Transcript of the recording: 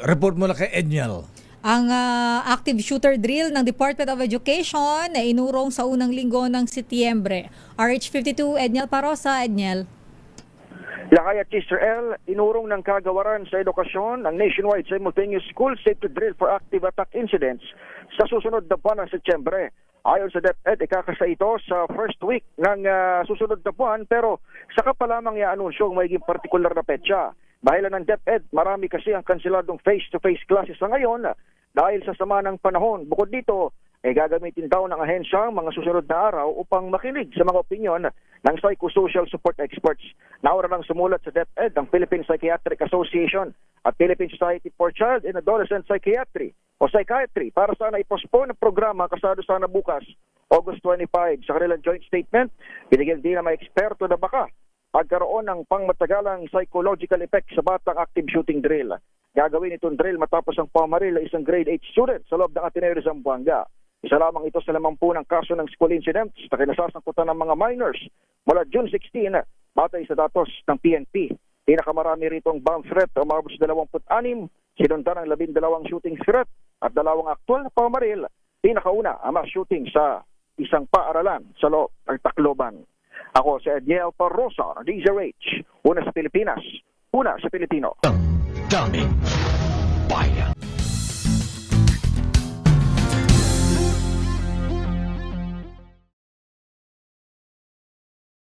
Report mo na kay Edniel. Ang active shooter drill ng Department of Education na inurong sa unang linggo ng Setyembre. RH52, Edniel Parosa. Edniel. Lakay at Sister L, inurong ng kagawaran sa edukasyon ang nationwide simultaneous school safety drill for active attack incidents sa susunod na buwan ng Setyembre. Ayon sa DepEd, ikakasa ito sa first week ng susunod na buwan, pero saka pa lamang i-anunsyo ang magiging partikular na petsa. Dahilan ng DepEd, marami kasi ang kanseladong face-to-face classes sa ngayon dahil sa sama ng panahon. Bukod dito, gagamitin daw ng ahensya ang mga susunod na araw upang makinig sa mga opinyon ng psychosocial support experts. Nauna lang sumulat sa DepEd ang Philippine Psychiatric Association at Philippine Society for Child and Adolescent Psychiatry o Psychiatry para sana i-postpone ang programa kasado sana bukas, August 25. Sa kanilang joint statement, binigyan din ng mga eksperto na baka pagkaroon ng pangmatagalang psychological effect sa batang active shooting drill. Gagawin itong drill matapos ang pamaril ng isang grade 8 student sa loob ng Ateneo de Zamboanga. Isa lamang ito sa 50 ng kaso ng school incidents na kinasasangkutan ng mga minors mula June 16 batay sa datos ng PNP. Pinakamarami rito ang bomb threat o umabot sa 26, sinundan ang 12 shooting threat at 2 aktual na pamaril. Pinakauna ang mass shooting sa isang paaralan sa loob ng Tacloban. Ako si Edniel Parosa ng DZRH, una sa Pilipinas, una sa Pilipino. Daming bayan.